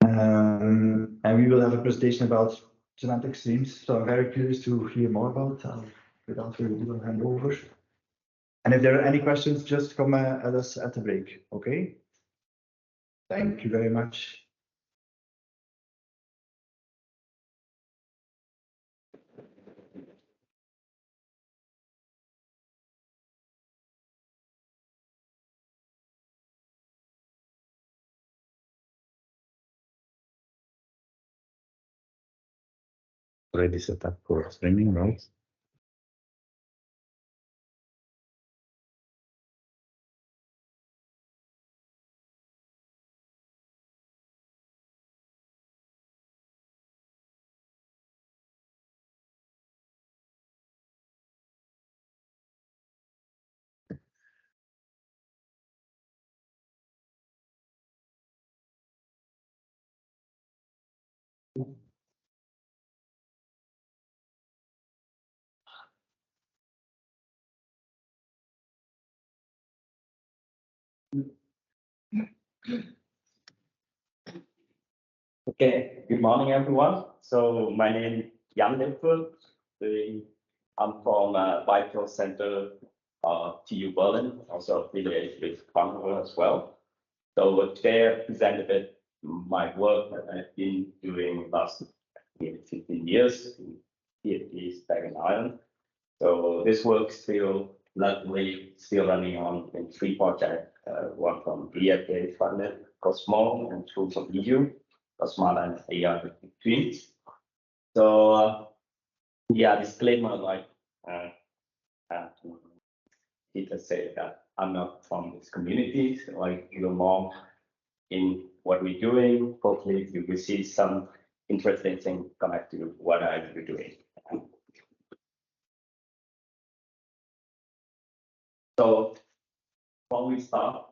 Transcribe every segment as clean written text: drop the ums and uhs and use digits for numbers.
And we will have a presentation about semantic streams. So I'm very curious to hear more about that. Without further ado, I'll hand over. And if there are any questions, just come at us at the break. Okay. Thank you very much. Already set up for streaming, right? Okay, good morning, everyone. So my name is Jan Lipfel. I'm from Vital Center, TU Berlin, also affiliated with Frankfurt as well. So today I present a bit my work that I've been doing last 15 years in PhDs back in Ireland. So this work still running on in 3 projects, one from LDAC funded Cosmo and 2 from EU. Cosmo and AI between. So yeah, disclaimer like Peter said that I'm not from this community, so I feel more in what we're doing. Hopefully you will see some interesting things connect to what I'm doing. So before we start,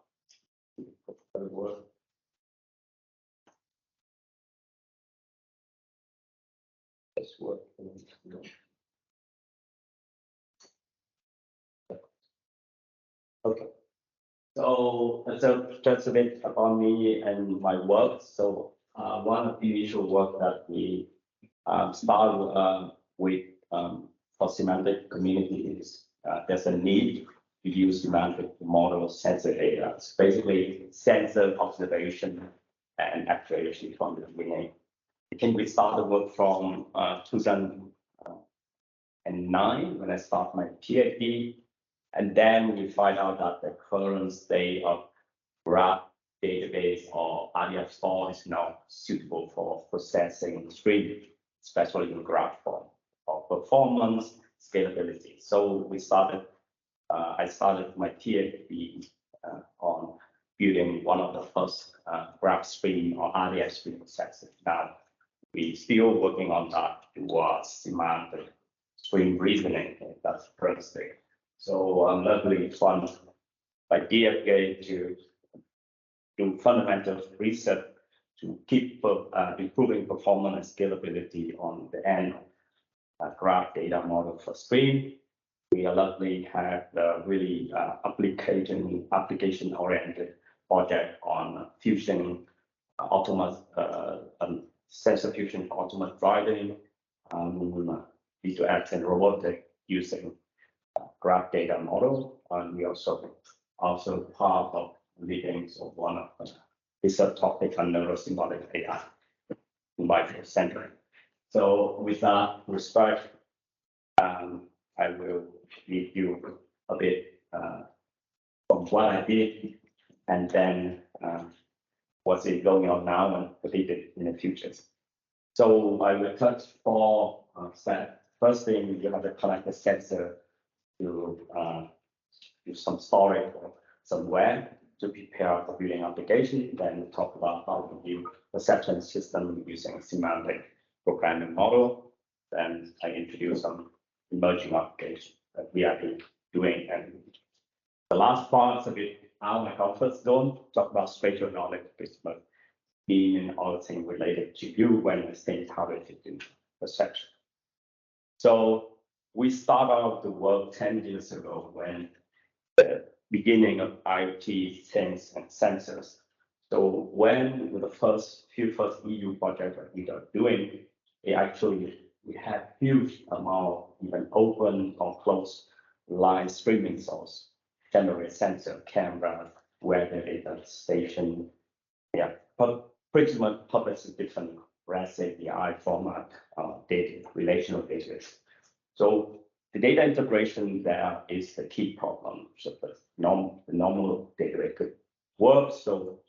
okay. So just a bit about me and my work. So one of the initial work that we started with for semantic community is there's a need to use semantic to model sensor data. It's basically sensor observation and actuation from the beginning. I think we started work from 2009 when I started my PhD. And then we find out that the current state of graph database or RDF store is not suitable for processing stream, especially in graph form, for performance, scalability. So we started, I started my PhD on building one of the first graph stream or RDF stream processing. Now, we're still working on that towards semantic stream reasoning. That's the current state. So I'm luckily funded by DFA to do fundamental research to keep improving performance and scalability on the end graph data model for stream. We luckily have a really application-oriented project on fusion autonomous sensor fusion autonomous driving, V2X and robotic using graph data model, and we also part of leading of one of the research topic on neurosymbolic AI in Vital Center. So with that respect, I will lead you a bit from what I did and then what's it going on now and what it did in the future. So I will touch 4 steps. First thing, you have to connect the sensor to do some storage or somewhere to prepare for building application. Then we talk about how to build perception system using semantic programming model. Then I introduce some emerging applications that we are doing. And the last part is a bit out of my comfort zone, talk about spatial knowledge, but being all things related to you when the things targeted to perception. So we start out the work 10 years ago when the beginning of IoT things and sensors. So So when with the first EU projects that we are doing, we have huge amount of even open or closed line streaming source, generate sensor, camera, weather data station, but pretty much publish different REST API format, data, relational data. So the data integration there is the key problem. So the normal data could work. So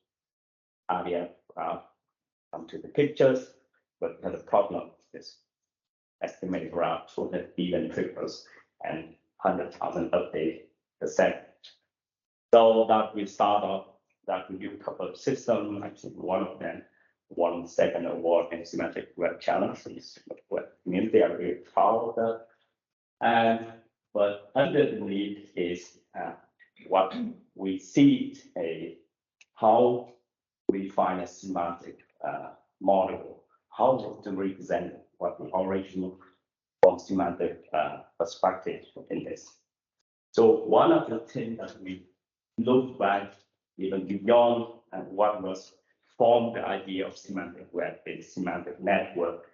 come to the pictures, but the problem is estimated around 200 billion triples and 100,000 updates per second. So that we start off that we do a couple of systems. I think one of them won second award in Semantic Web Challenge in the web community. I'm very proud of that. But underneath is what we see how we find a semantic model, how to represent what the original from semantic perspective in this. So one of the things that we look back even beyond what was formed the idea of semantic web-based semantic network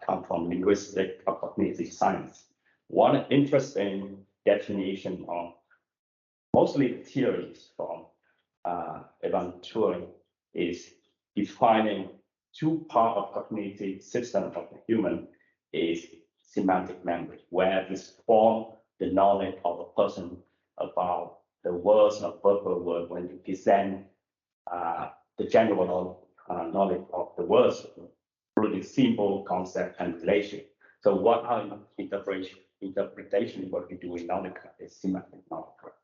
come from linguistic or cognitive science. One interesting definition of mostly the theories from Evan Turing is defining two parts of cognitive system of the human is semantic memory, where this form the knowledge of a person about the words or verbal word when you present the general knowledge of the words through the symbol, concept, and relation. So what our interpretation what we do in knowledge is semantic knowledge.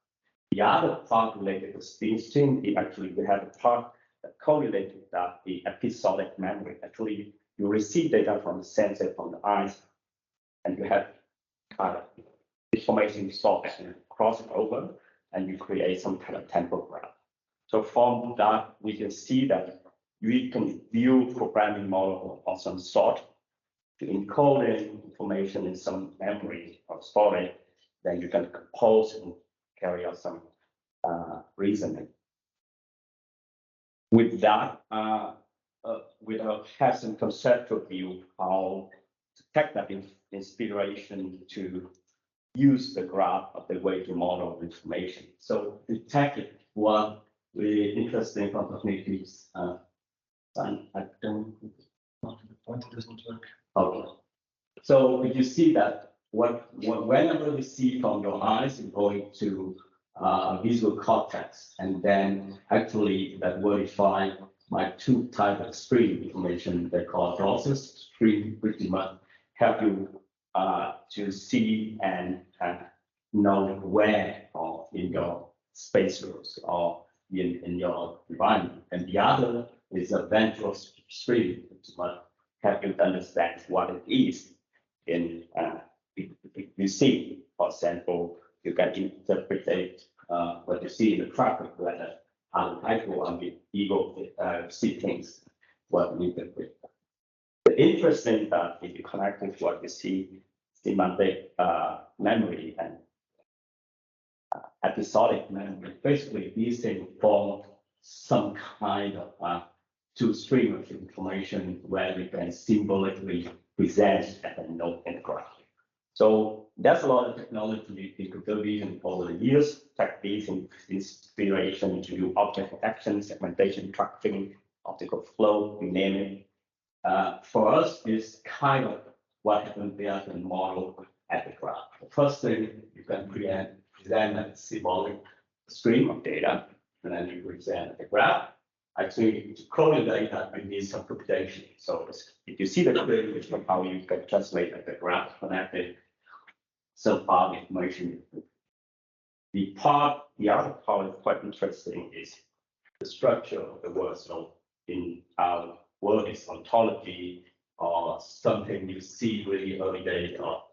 The other part related to speech thing, actually we have a part that correlated that the episodic memory. Actually, you receive data from the sensor from the eyes, and you have information stored and cross it over, and you create some kind of temporal graph. So from that, we can see that we can view programming model of some sort to encode information in some memory or storage. Then you can compose and carry out some reasoning. With that, we have some conceptual view how to take that inspiration to use the graph of the way to model information. So to take it, one really interesting opportunities. I don't. The pointer doesn't work. Okay. So you see that whenever you see from your eyes, you're going to visual cortex, and then actually that verify my two type of stream information they call process stream, pretty much help you to see and know where or in your space or in your environment. And the other is a ventral stream, which might help you to understand what it is in you see. For example, you can interpret what you see in the traffic, whether people and the ego see things, what we interpret. The interesting that if you connect with what you see, semantic memory and episodic memory, basically these things form some kind of two stream of information where we can symbolically present as a node in the graph. So there's a lot of technology in computer vision over the years, take these inspiration to do object detection, segmentation, tracking, optical flow, you name it. For us, it's kind of what happens there in model at the graph. The first thing you can present a symbolic stream of data, and then you present the graph. Actually, to correlate that, we need some computation. So if you see the computation, how you can translate the graph connected some part information. The other part is quite interesting is the structure of the word. So in our word is ontology or something you see really early days or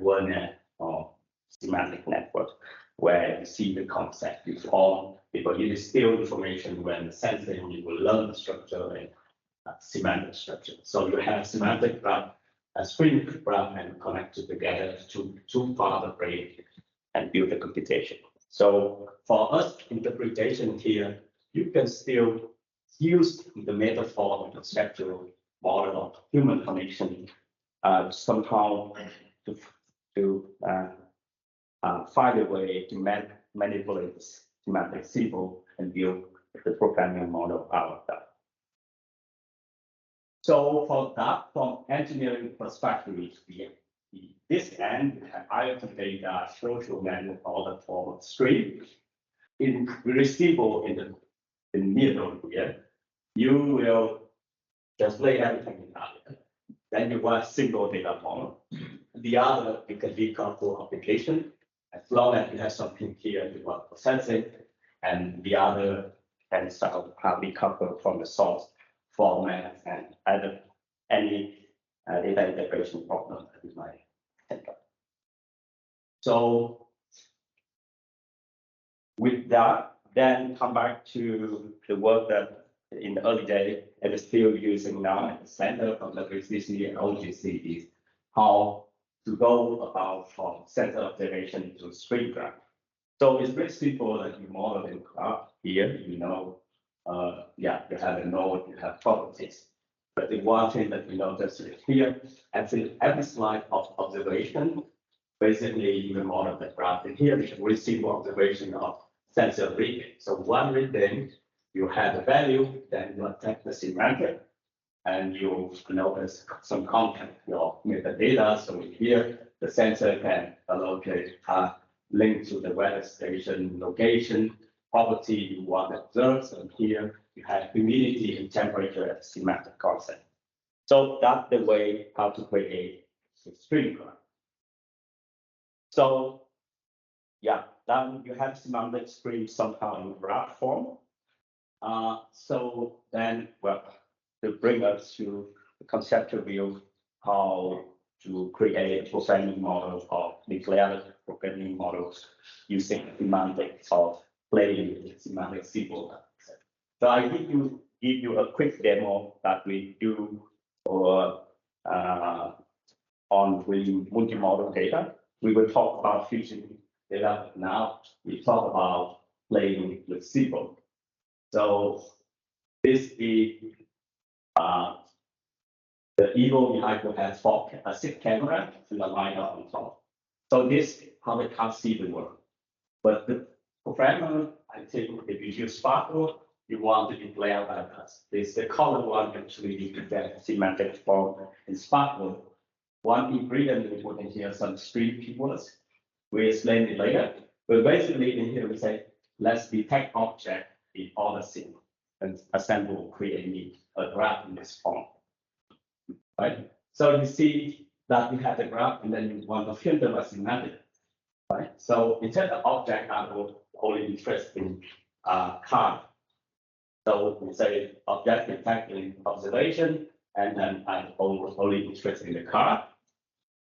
word net or semantic network, where you see the concept you form, because it is still information when sensing, you will learn the structure and semantic structure. So you have semantic graph, a stream graph, and connect it together to two parts of brain and build the computation. So for us, interpretation here you can still use the metaphor of the conceptual model of human connection somehow to find a way to manipulate this semantic symbol and build the programming model out of that. So for that, from engineering perspective, this end, we have IoT data, social network, all the form of stream. In receivable in the middle here, you will display everything in that. Then you want a single data model. The other, you can decouple application. As long as you have something here you want processing, and the other can somehow decouple from the source format and either any data integration problem that you might think of. So with that, then come back to the work that in the early days and is still using now at the center of the WCC and OGC is how to go about from sensor observation to stream graph. So it's very simple that you model in graph here, you have a node, you have properties. But the one thing that you notice here, every slide of observation, basically you will model the graph. And here we can receive observation of sensor reading. So one reading, you have a value, then you attack the semantic, and you notice some content, your metadata. So here, the sensor can allocate a link to the weather station location, property you want to observe. So here you have humidity and temperature as semantic concept. So that's the way how to create a stream graph. So then you have semantic stream somehow in graph form. So then, to bring us to the conceptual view, how to create programming models or declare programming models using semantics of playing semantic symbol. So I give you a quick demo that we do for on with multimodal data. We will talk about fusion data. Now we talk about playing with symbol. So this is the Evo vehicle has 6 cameras and the line up on top. So this probably can't see the world. But the programmer, I think if you use Sparkle, you want to declare like this. This the color one actually you can get semantic form in Sparkle. One ingredient we put in here some string keywords. We explain it later. But basically in here we say, let's detect object in all the scene and assemble, create a graph in this form. Right? So you see that we have the graph and then you want to filter by semantic. Right? So instead of object, I will only interest in card. So we say object detecting observation, and then I'm only interested in the card.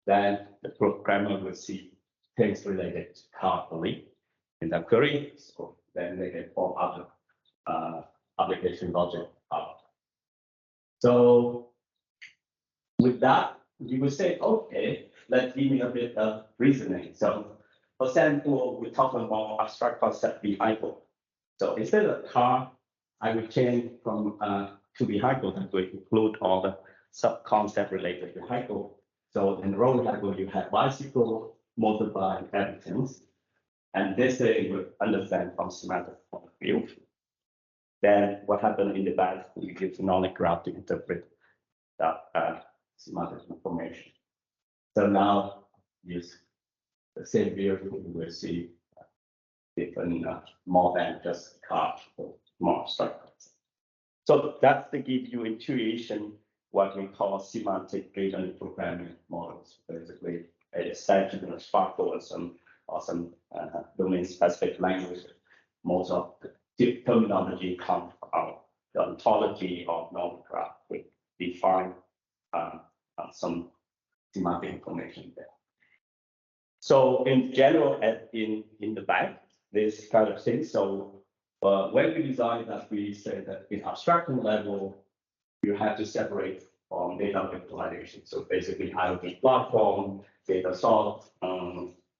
Then the programmer will see things related to card only in the query. So then they can form other application logic out. So with that, you will say, okay, let's give me a bit of reasoning. So for example, we talk about abstract concept vehicle. So instead of car, I will change from to vehicle that will include all the sub-concept related to vehicle. So in road vehicle, you have bicycle, motorbike, everything. And this they will understand from semantic point of view. Then what happened in the back, you use knowledge graph to interpret that semantic information. So now use the same view, you will see different more than just car, more abstract. So that's to give you intuition, what we call semantic driven programming models. Basically, a section of Sparkle and some domain specific language. Most of the terminology comes from the ontology of knowledge graph, which define some semantic information there. So in general, in the back, this kind of thing. So when we design that, we say that in abstraction level, you have to separate from data virtualization. So basically, IoT platform, data source,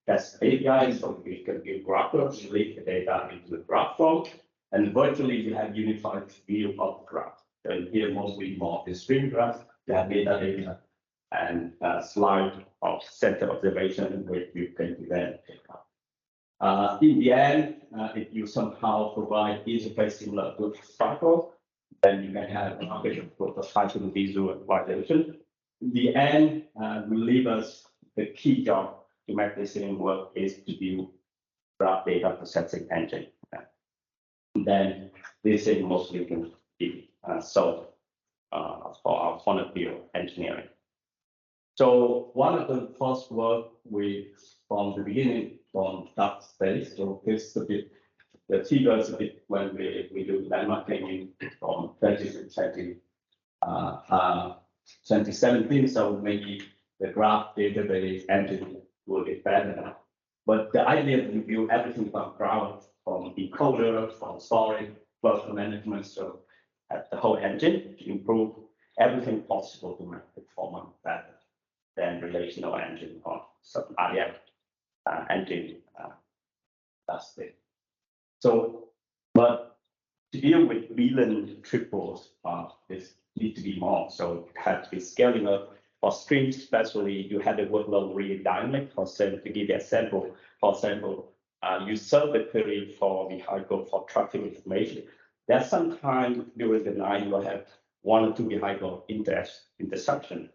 that's API. So we can give graph, lead the data into the graph form. And virtually, you have unified view of the graph. So here, mostly more the stream graph, you have data, and a slide of center observation, which you can then pick up. In the end, if you somehow provide interface similar to cycle, then you can have a for the cycle visualization. In the end, will leave us the key job to make this thing work is to build graph data processing engine. Then this thing mostly can be solved for our point of view of engineering. So one of the first work from the beginning from that space. So this a bit the figures a bit when we do landmarking from 2020 2017. So maybe the graph database engine will be better. But the idea is to build everything from ground, from encoder, from storage, cluster management, so at the whole engine to improve everything possible to make performance better than relational engine or some other engine. That's it. So, but to deal with billion triples, this need to be more. So it had to be scaling up. For streams, especially, you had the workload really dynamic. For example, to give you a sample, for example, you serve the query for vehicle for traffic information. There's sometimes during the night you will have 1 or 2 vehicle intersection.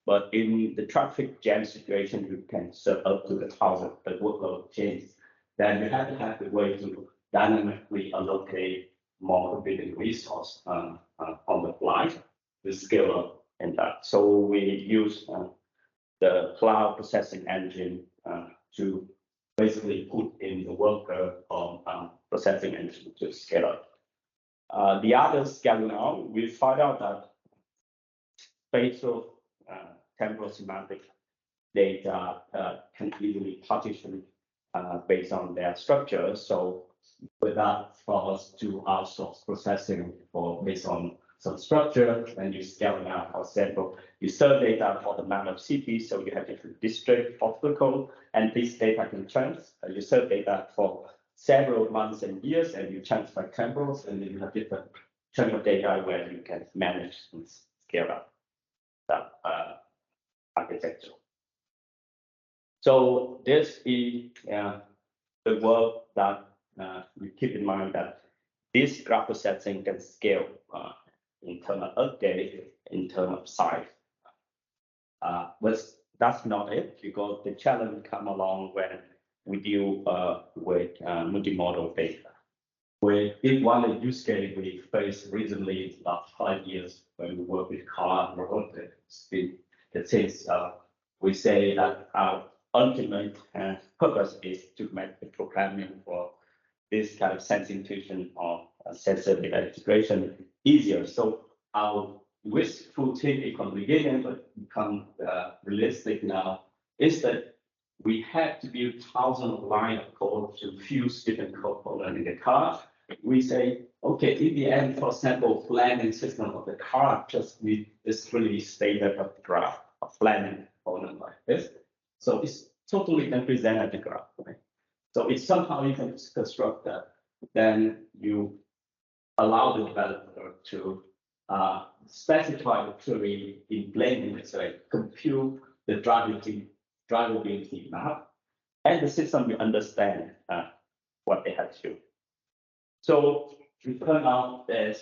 But in the traffic jam situation, you can serve up to 1,000, the workload changes. Then you have to have the way to dynamically allocate more computing resource on the fly to scale up in that. So we use the cloud processing engine to basically put in the worker on processing engine to scale up. The other scaling out, we find out that spatial temporal semantic data can easily partition based on their structure. So with that, for us to outsource processing based on some structure, and you scale out, for example, you serve data for the amount of cities, so you have different district postal code, and this data can transfer. You serve data for several months and years, and you transfer temporals, and then you have different chunk of data where you can manage and scale up that architecture. So this is the work that we keep in mind that this graph processing can scale in terms of update, in terms of size. But that's not it, because the challenge come along when we deal with multimodal data. With one use case we faced recently in the last 5 years when we work with car and robotics, the things we say that our ultimate purpose is to make the programming for this kind of sensing fusion or sensor data integration easier. So our wishful thinking from the beginning, but become realistic now, is that we have to build thousands of lines of code to fuse different components in the car. We say, okay, in the end, for example, planning system of the car just need this really standard of the graph, a planning component like this. So it's totally represented the graph, right? So if somehow you can construct that, then you allow the developer to specify the query in plain English, like compute the drivability map, and the system will understand what they have to do. So it turned out that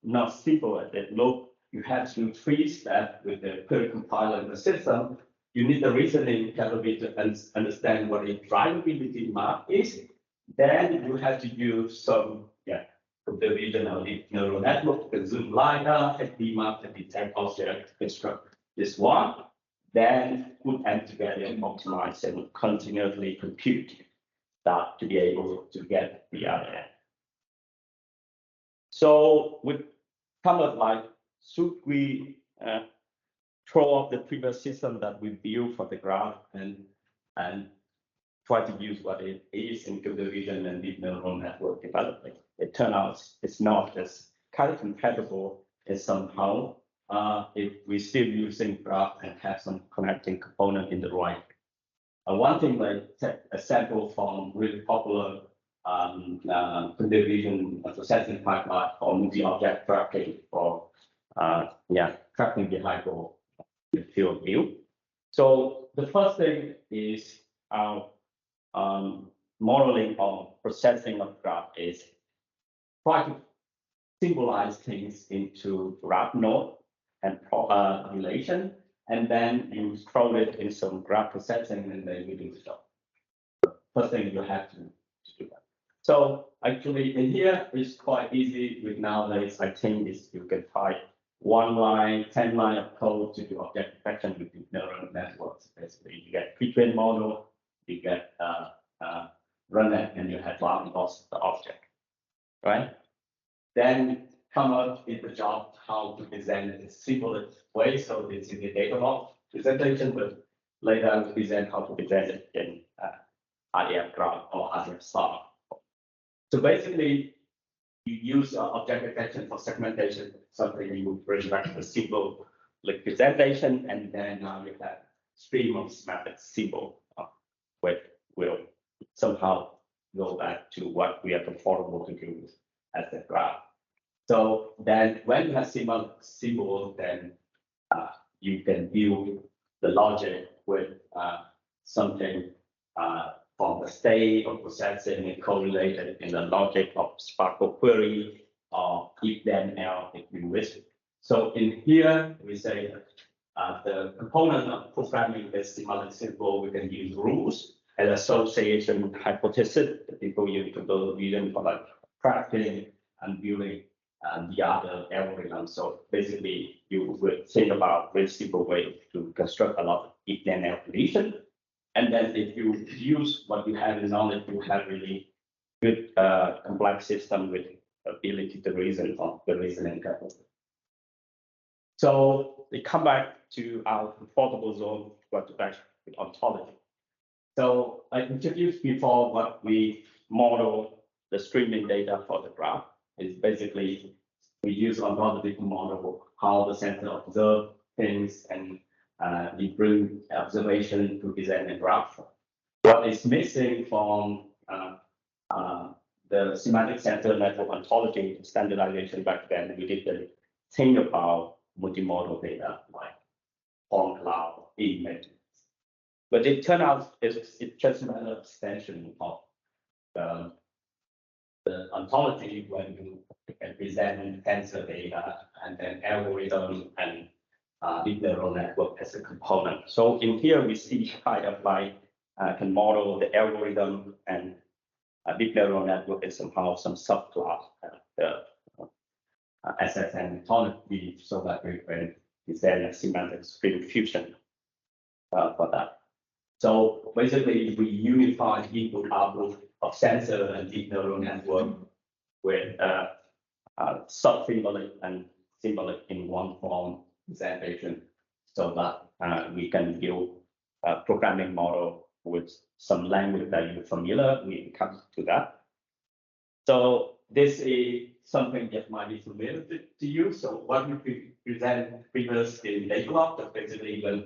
not simple as that. Look, you have to 3 steps with the query compiler in the system. You need the reasoning capability to understand what a drivability map is. Then you have to use some computer vision or deep neural network to zoom LiDAR, map, and detect object, construct this one. Then put them together and optimize and continuously compute that to be able to get the other end. So we kind of like, should we throw off the previous system that we built for the graph and try to use what it is in computer vision and deep neural network development? It turns out it's not as kind of compatible as somehow if we're still using graph and have some connecting component in the right. One thing like a sample from really popular computer vision processing pipeline or multi-object tracking or tracking behavior field view. So the first thing is our modeling or processing of graph is try to symbolize things into graph node and relation, and then you throw it in some graph processing, and then you do the job. First thing you have to do that. So actually in here it's quite easy with nowadays. I think is you can type 1 line, 10 line of code to do object detection with deep neural networks. Basically, you get pre-trained model, you get run it, and you have one loss the object, right? Then come up with the job how to present it in simplest way. So this is the data log presentation, but later I will present how to present it in RDF graph or RDF star. So basically, you use object detection for segmentation, something you bring back to the symbol like presentation, and then now you have stream of semantic symbol, which will somehow go back to what we are comfortable to do as a graph. So then when you have symbol, then you can build the logic with something from the state of processing and correlated in the logic of Sparkle query or if then else if you wish. So in here, we say the component of programming this semantic symbol, we can use rules and association hypothesis that people use to build vision for like crafting and building the other algorithms. So basically, you would think about very simple way to construct a lot of if then else relation. And then if you use what you have in knowledge, you have really good complex system with ability to reason on the reasoning capability. So we come back to our comfortable zone, what to back with ontology. So I introduced before what we model the streaming data for the graph is basically we use ontology to model how the sensor observe things and we bring observation to present a graph. What is missing from the semantic sensor network ontology standardization back then, we did the thing about multimodal data like point cloud, image. But it turned out it's just an extension of the ontology when you can present tensor data and then algorithm and deep neural network as a component. So in here we see kind of like can model the algorithm and deep neural network is somehow some subclass the SSN ontology, so that we can present a semantic string fusion for that. So basically we unify input output of sensor and deep neural network with sub-symbolic and symbolic in one form presentation, so that we can build a programming model with some language that you're familiar. We come to that. So this is something that might be familiar to you. So what we present previously in Datalog, but basically even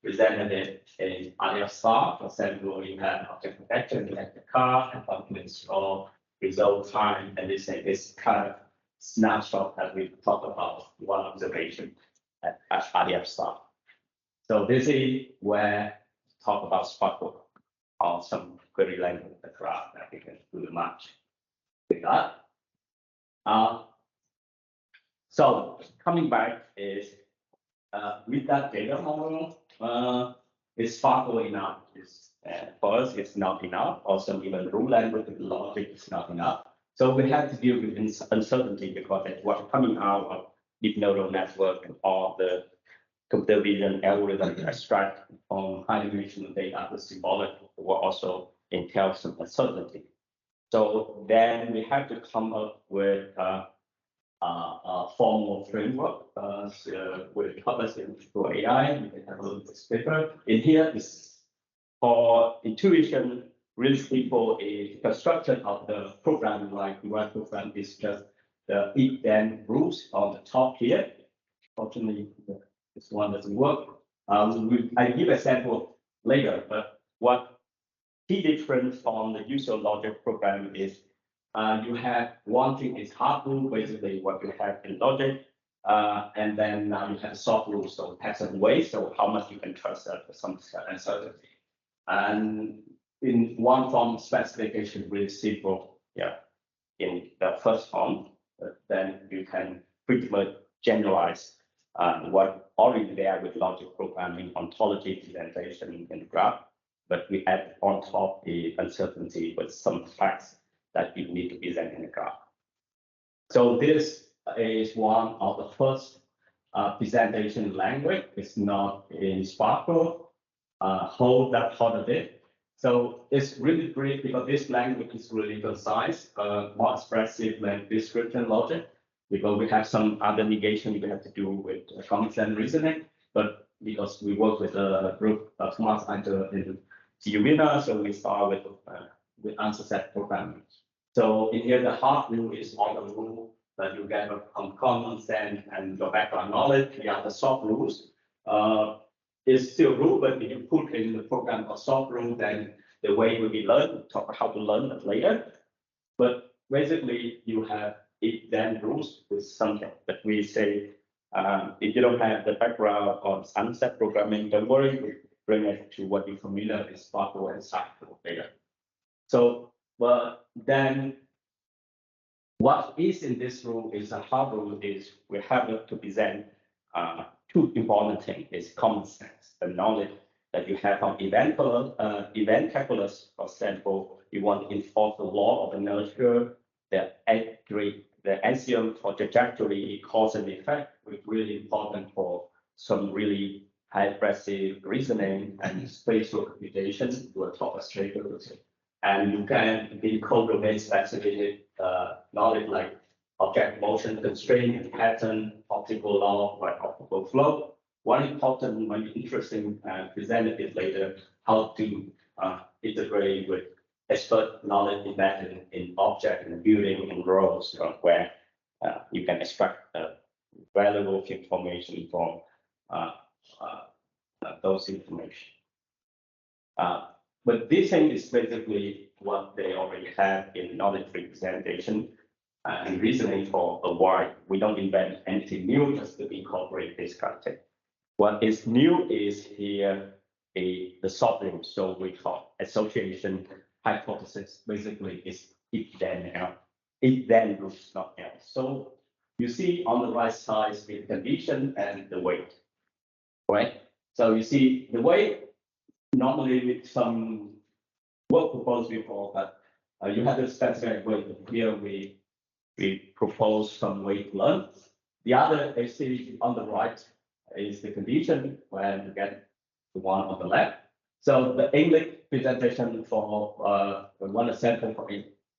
presented it in RDF star. For example, you have object detection, you have the car, and documents or result time, and this kind of snapshot that we talked about one observation at RDF star. So this is where talk about Sparkle or some query language the graph that we can do the match with that. So coming back is with that data model, is Sparkle enough? For us, it's not enough. Also, even rule language logic is not enough. So we have to deal with uncertainty because it's what's coming out of deep neural network and all the computer vision algorithm extract from high-dimensional data, the symbolic will also entail some uncertainty. So then we have to come up with a formal framework with published for AI. We can have a look at this paper. In here is for intuition, really simple. A construction of the program like the one program is just the if then rules on the top here. Fortunately, this one doesn't work. I give a sample later, but what key difference from the usual logic program is you have one thing is hard rule, basically what you have in logic, and then now you have soft rules, so pattern way, so how much you can trust that for some uncertainty. And in one form specification really simple, yeah, in the first form, then you can pretty much generalize what already there with logic programming, ontology, presentation, and graph, but we add on top the uncertainty with some facts that you need to present in the graph. So this is one of the first presentation language. It's not in Sparkle, hold that part of it. So it's really great because this language is really concise, more expressive than description logic, because we have some other negation we have to do with common sense reasoning, but because we work with a group of smart actors in Giovina, so we start with answer set programming. So in here, the hard rule is all the rule that you get from common sense and your background knowledge. The other soft rules is still rule, but if you put in the program a soft rule, then the way will be learned, talk about how to learn that later. But basically, you have if then rules with something that we say, if you don't have the background on unset programming, don't worry, we bring it to what you're familiar with Sparkle and Cycle later. So, but then what is in this rule is a hard rule is we have to present two important things is common sense, the knowledge that you have from event calculus, for example, you want to enforce the law of inertia, the axiom for trajectory, cause and effect, which is really important for some really high expressive reasoning and spatial computation to a top abstract. And you can be co-domain specific knowledge like object motion constraint, pattern, optical law, or optical flow. One important, one interesting, presented it later, how to integrate with expert knowledge embedded in object and building and roles where you can extract valuable information from those information. But this thing is basically what they already have in knowledge representation and reasoning for a why. We don't invent anything new, just to incorporate this kind of thing. What is new is here the soft rule. So we call association hypothesis. Basically, is if then else. If then rules not else. So you see on the right side the condition and the weight, right? So you see the weight normally with some work proposed before, but you have to specify weight. Here we propose some weight learned. The other is on the right is the condition when you get the one on the left. So the English presentation for one example for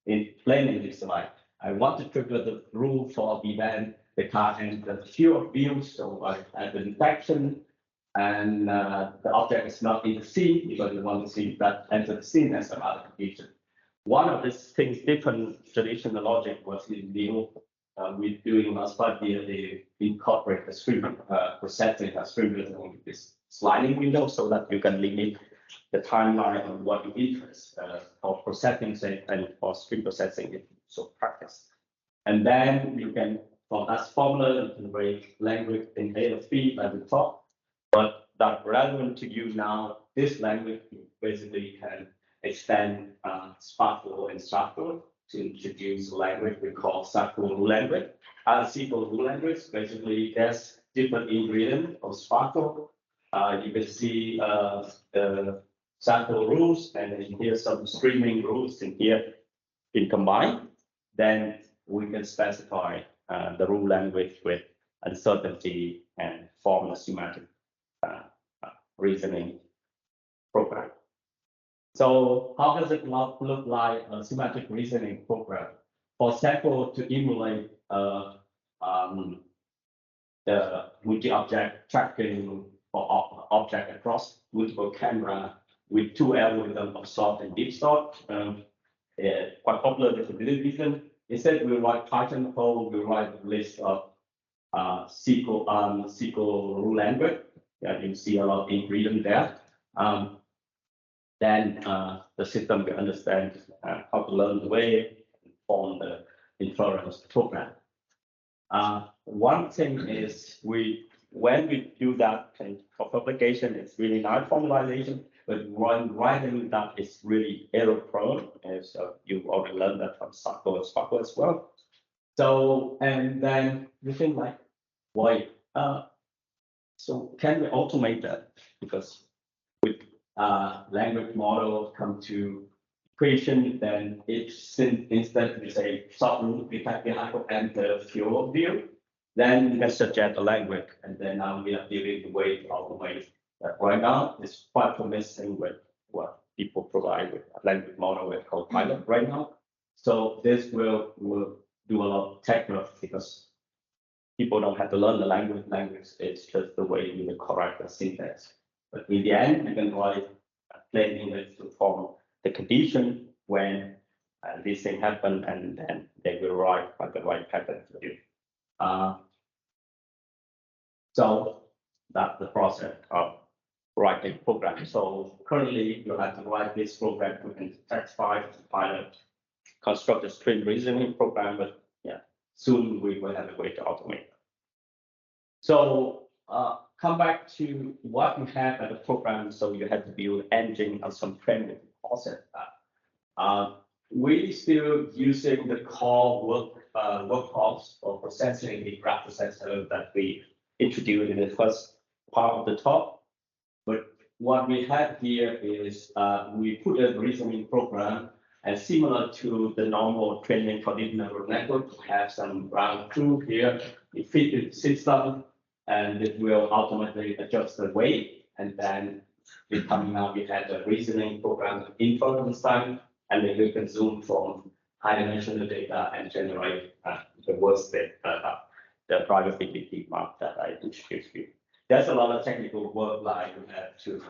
in plain English slide. I want to trigger the rule for the event, the car and the field of view. So I have the detection and the object is not in the scene because you want to see that enter the scene as some other condition. One of these things different traditional logic was in the we're doing last 5 years, they incorporate the stream processing a stream with this sliding window so that you can limit the timeline on what you interest for processing say, and for stream processing it so practice. And then you can from that formula you can write language in AFP at the top. But that relevant to you now, this language basically can extend Sparkle and Sparkle to introduce a language we call Sparkle rule language. SQL rule language, basically there's different ingredients of Sparkle. You can see the Sparkle rules, and then here's some streaming rules in here in combined. Then we can specify the rule language with uncertainty and form a semantic reasoning program. So how does it look like a semantic reasoning program? For example, to emulate the multi-object tracking for object across multiple camera with two algorithms of sort and deep sort, quite popular with computer vision. Instead, we write Python code, we write a list of SQL rule language. Yeah, you see a lot of ingredients there. then the system will understand how to learn the way and form the inference program. One thing is when we do that kind of application, it's really nice formalization, but when writing that is really error prone, and so you already learned that from Sparkle and Sparkle as well. So, and then you think like, why? So can we automate that? Because with language model come to equation, then it's instead we say something we can and the fuel view, then we can suggest a language, and then now we are dealing the way to automate that. Right now, it's quite promising with what people provide with a language model with Copilot right now. So this will do a lot of tech work because people don't have to learn the language. Language is just the way you correct the syntax. But in the end, you can write plain English to form the condition when this thing happen, and then they will write by the right pattern for you. So that's the process of writing program. So currently, you have to write this program in text file to pilot, construct a string reasoning program, but yeah, soon we will have a way to automate. So come back to what you have at the program. So you have to build engine and some framework to process that. We still using the core workflows for processing the graph processor that we introduced in the first part of the talk. But what we have here is we put a reasoning program, and similar to the normal training for deep neural network, we have some ground truth here. It fits the system, and it will automatically adjust the weight. And then coming out, we had a reasoning program inference time, and then we can zoom from high-dimensional data and generate the worst bit, the probability map that I introduced you. There's a lot of technical work like we have to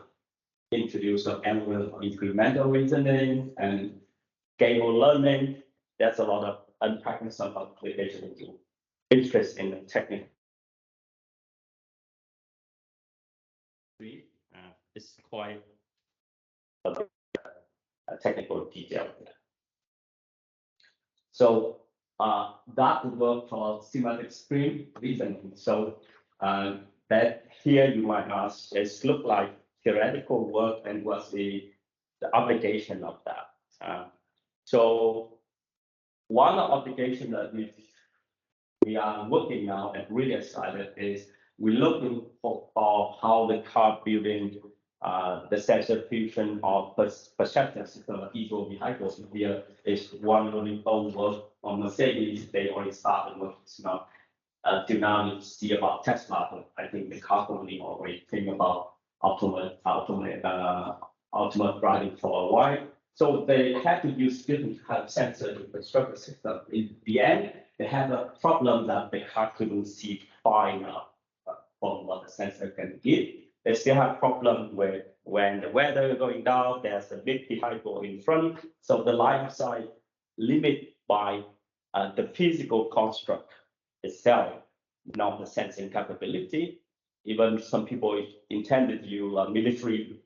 introduce some element of incremental reasoning and game learning. There's a lot of unpacking some application into interest in the technical. It's quite a technical detail. So that would work for semantic string reasoning. So that here you might ask, it look like theoretical work, and what's the application of that? So one application that we are working now and really excited is we're looking for how the car building the sensor fusion of perception system of visual vehicles. Here is one really old work on Mercedes. They already started working now. Till now, you see about Tesla, but I think the car company already think about autonomous driving for a while. So they had to use different kind of sensor to construct the system. In the end, they have a problem that the car couldn't see far enough from what the sensor can give. They still have problem with when the weather is going down, there's a big vehicle in front. So the line of sight limit by the physical construct itself, not the sensing capability. Even some people intended to use a military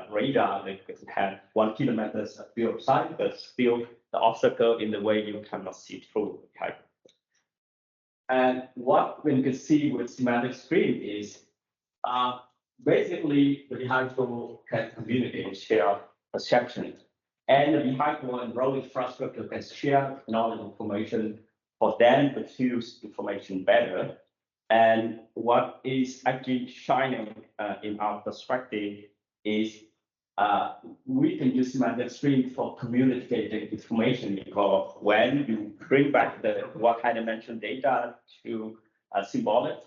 radar that could have 1 kilometer of field of sight, but still the obstacle in the way you cannot see through the vehicle. And what we can see with semantic string is basically the vehicle can communicate and share perception, and the vehicle and road infrastructure can share knowledge information for them to fuse information better. And what is actually shining in our perspective is we can use semantic string for communicating information, because when you bring back the what high-dimensional data to a symbolic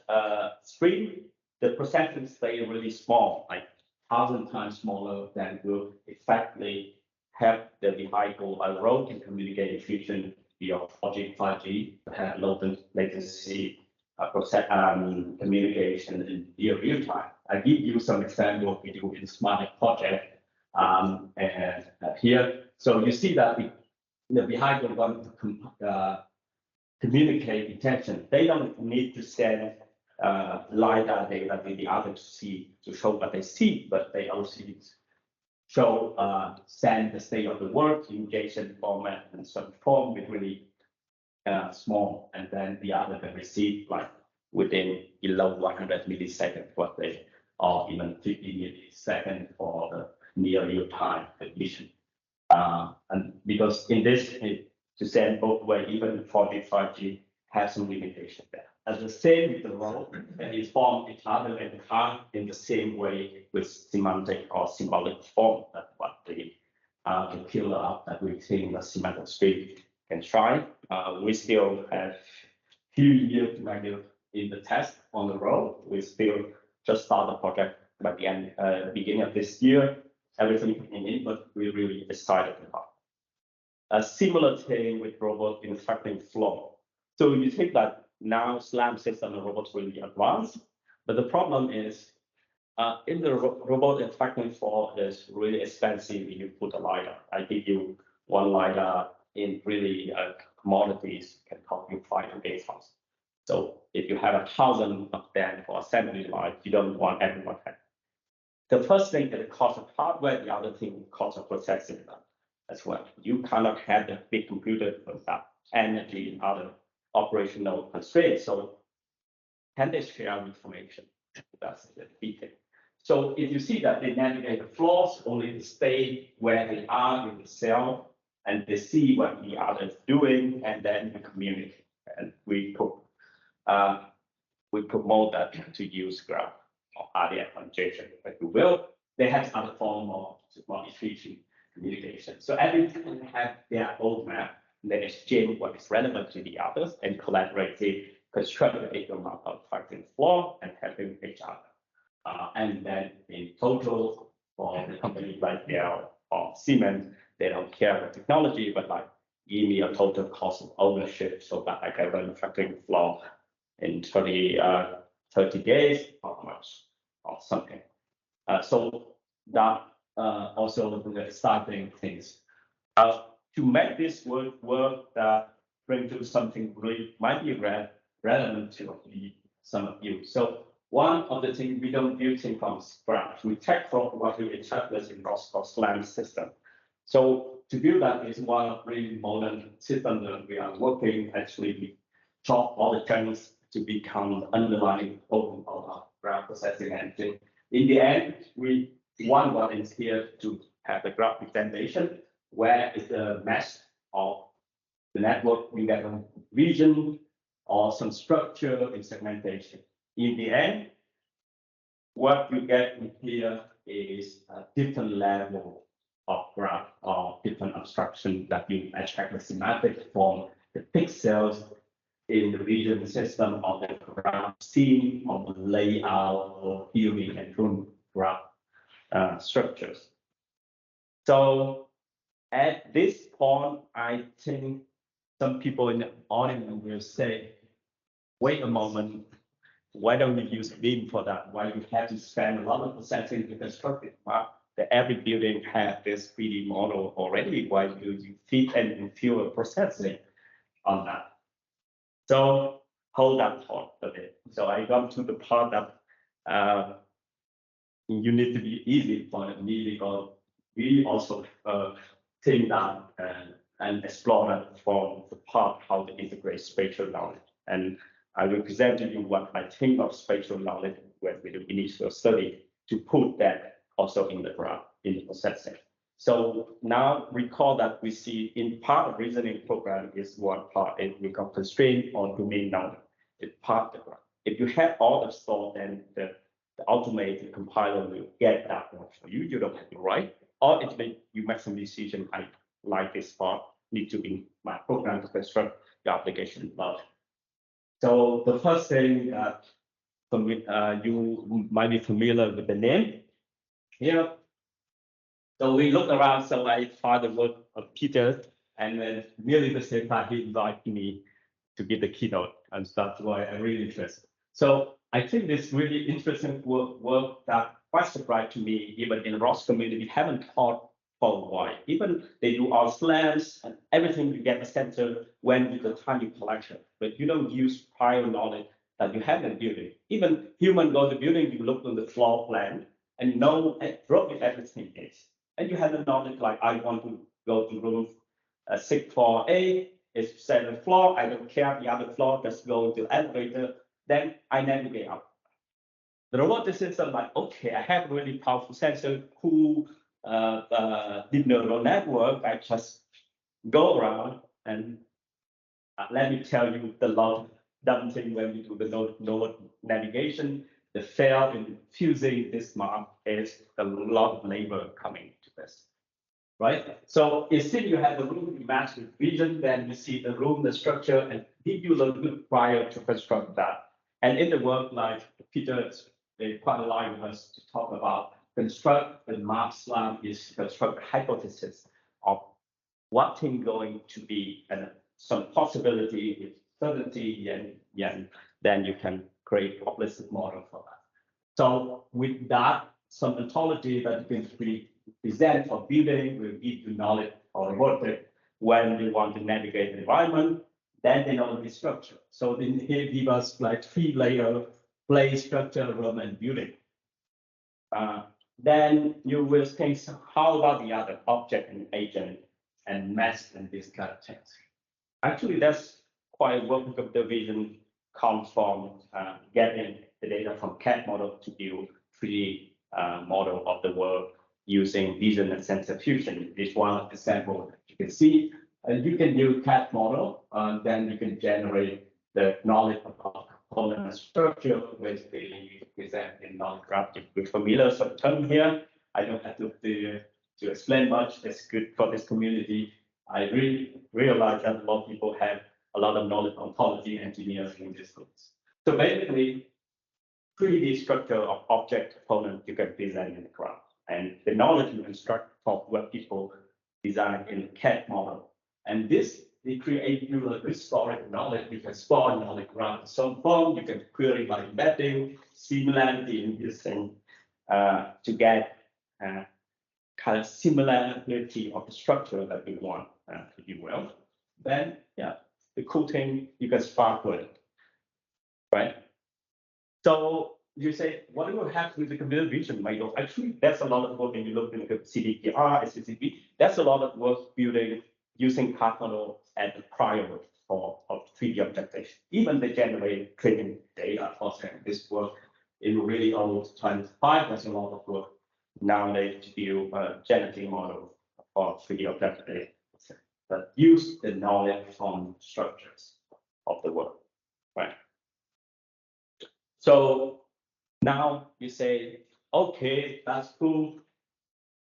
string, the perception stay really small, like 1,000 times smaller, than will effectively help the vehicle and road to communicate efficient via 4G, 5G, have low latency communication in real time. I give you some example we do in Semantic project here. So you see that the vehicle want to communicate intention. They don't need to send LiDAR data with the other to see to show what they see, but they also show, send the state of the work in JSON format and some form with really small, and then the other can receive like within below 100 milliseconds what they, or even 50 milliseconds for the near real time condition. And because in this, to send both way, even 4G, 5G has some limitation there. As the same with the role, and inform each other and can't in the same way with semantic or symbolic form. That's what the killer app that we think the semantic stream can try. We still have few years to make it in the test on the road. We still just start the project by the end, beginning of this year. Everything in it, but we're really excited about. A similar thing with robot interacting flow. So you think that now SLAM system and robots will be advanced, but the problem is in the robot interacting flow is really expensive if you put a LiDAR. I give you one LiDAR in really commodities can cost you 5 to 8 thousand. So if you have 1,000 of them for assembly line, you don't want everyone to have. The first thing is the cost of hardware, the other thing, cost of processing them as well. You cannot have the big computer with that energy and other operational constraints. So can they share information? That's the key thing. So if you see that they navigate the floors, only stay where they are in the cell, and they see what the other is doing, and then you communicate. And we promote that to use graph or RDF conjunction, if you will. They have other form of more efficient communication. So everyone have their own map, they exchange what is relevant to the others and collaboratively construct a big amount of fighting floor and helping each other. And then in total, for the company like Dell or Siemens, they don't care about technology, but like give me a total cost of ownership so that I can run factoring floor in 30 days or much or something. So that also the starting things. To make this work that bring to something really might be relevant to some of you. So one of the things we don't build things from scratch. We take from what we established in Roscoe's SLAM system. So to build that is one really modern system that we are working. Actually, we chop all the channels to become the underlying open of our graph processing engine. In the end, we want what is here to have the graph representation, where is the mesh of the network, we get a region or some structure in segmentation. In the end, what you get here is a different level of graph or different abstraction that you extract the semantic from the pixels in the region system of the graph scene, of the layout or viewing and drawing graph structures. So at this point, I think some people in the audience will say, wait a moment, why don't you use BIM for that? Why you have to spend a lot of processing to construct it? Well, every building has this 3D model already. Why do you fit and fuel processing on that? So hold that thought a bit. So I got to the part that you need to be easy for me because we also think that and explore that from the part how to integrate spatial knowledge. And I will present to you what I think of spatial knowledge when we do initial study to put that also in the graph, in the processing. So now recall that we see in part of reasoning program is one part, and we got constraint on domain knowledge. It's part of the graph. If you have all the store, then the automated compiler will get that one for you. You don't have to write. Or it may you make some decision. I like this part, need to be my program to construct the application logic. So the first thing that you might be familiar with the name here. So we look around, so I find the work of Peter, and then nearly the same time he invited me to give the keynote, and that's why I'm really interested. So I think this really interesting work that quite surprised to me, even in the ROS community, we haven't taught for a while. Even they do our slams and everything, you get a center when with the tiny collection, but you don't use prior knowledge that you have in the building. Even human go to the building, you look on the floor plan and know roughly everything is. and you have the knowledge like I want to go to room 6-4A, it's 7th floor, I don't care the other floor, just go to the elevator, then I navigate up. The robotic system like, okay, I have really powerful sensor, cool deep neural network, I just go around and let me tell you the lot of dumb thing when we do the node navigation. The fail in fusing this map is a lot of labor coming to this, right? So instead you have the room, you match with vision, then you see the room, the structure, and give you a little prior to construct that. And in the work, like Peter quite aligned with us to talk about construct the map slam is construct a hypothesis of what thing going to be and some possibility with certainty, and then you can create probabilistic model for that. So with that, some ontology that you can present for building will give you knowledge or robotic when you want to navigate the environment, then they know the structure. So then here give us like 3-layer place, structure, room, and building. Then you will think, how about the other object and agent and mass and this kind of things? Actually, that's quite what computer vision comes from getting the data from CAD model to build 3D model of the world using vision and sensor fusion. This one of the sample you can see. You can use CAD model, then you can generate the knowledge about component and structure, basically you present in knowledge graph. If you're familiar with some term here, I don't have to explain much. It's good for this community. I really realize that a lot of people have a lot of knowledge on ontology engineers in this course. So basically, 3D structure of object component you can present in the graph. And the knowledge you construct of what people design in the CAD model. And this, they create you a good storage knowledge. You can store knowledge graph in some form. You can query by embedding, similarity in this thing to get kind of similarity of the structure that we want to do well. Then, yeah, the cool thing, you can spark with it, right? So you say, what do you have with the computer vision model? Actually, that's a lot of work when you look in the CDPR, SCCP. That's a lot of work building using CAD model at the prior of 3D objectation. Even they generate training data for this work in really old 25. There's a lot of work nowadays to build a generative model for 3D objectation that use the knowledge from structures of the world, right? So now you say, okay, that's cool.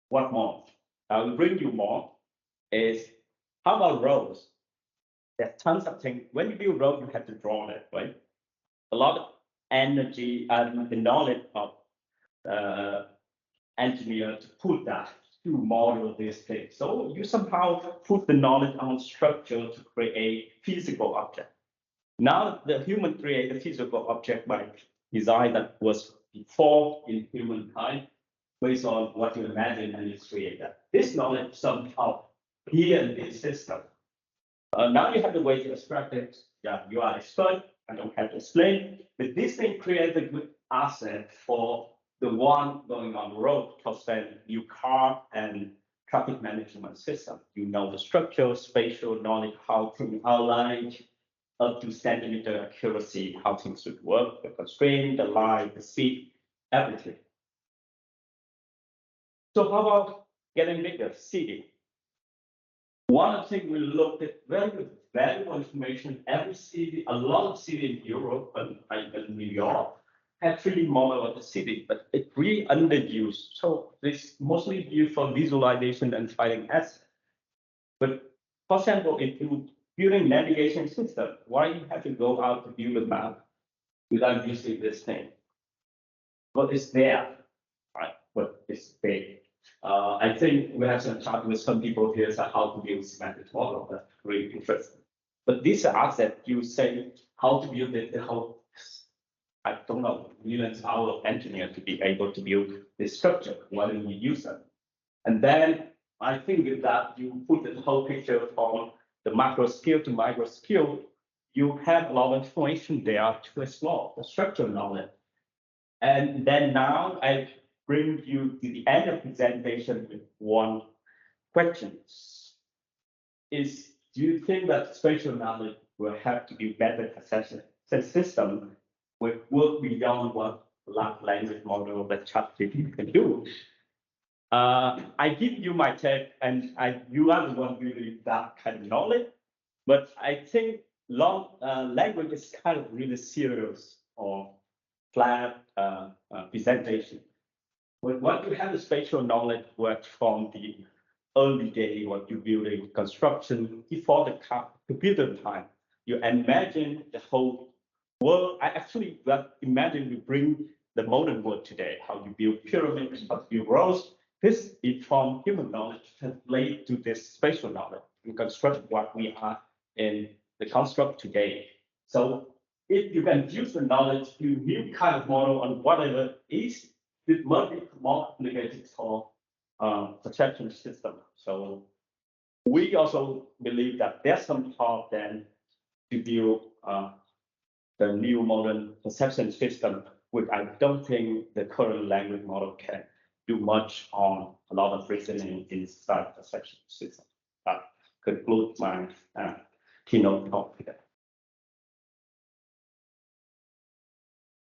What more? I will bring you more. Is how about roads? There's tons of things. When you build road, you have to draw it, right? A lot of energy and the knowledge of engineer to put that to model this thing. So you somehow put the knowledge on structure to create physical object. Now the human create a physical object by design that was before in humankind, based on what you imagine and you create that. This knowledge somehow here in this system. Now you have the way to extract it. Yeah, you are expert. I don't have to explain, but this thing creates a good asset for the one going on the road, because then you car and traffic management system. You know the structure, spatial knowledge, how to outline up to centimeter accuracy, how things should work, the constraint, the line, the speed, everything. So how about getting bigger, city? One of the things we looked at very valuable information. Every city, a lot of cities in Europe and New York have 3D model of the city, but it's really underused. So this mostly used for visualization and finding assets. But for example, if you building navigation system, why you have to go out to build a map without using this thing? What is there, right? What is big? I think we have some chat with some people here on how to build semantic model. That's really interesting. But these are assets you say how to build it, how I don't know, millions of hours of engineer to be able to build this structure. Why do we use them? And then I think with that you put the whole picture from the macro scale to micro scale, you have a lot of information there to explore the structural knowledge. And then now bring you to the end of presentation with one question. Do you think that spatial knowledge will have to be better perception system will work beyond what large language model that ChatGPT can do? I give you my take, and you are the one really that kind of knowledge. But I think language is kind of really serious or flat presentation. But what you have the spatial knowledge work from the early day, what you building construction before the computer time. You imagine the whole world. I actually imagine you bring the modern world today, how you build pyramids, how you build roads. This is from human knowledge translate to this spatial knowledge to construct what we are in the construct today. So if you can use the knowledge to new kind of model on whatever is, it must be more complicated for perception system. So we also believe that there's some part then to build the new modern perception system, which I don't think the current language model can do much on a lot of reasoning inside perception system. That concludes my keynote talk today.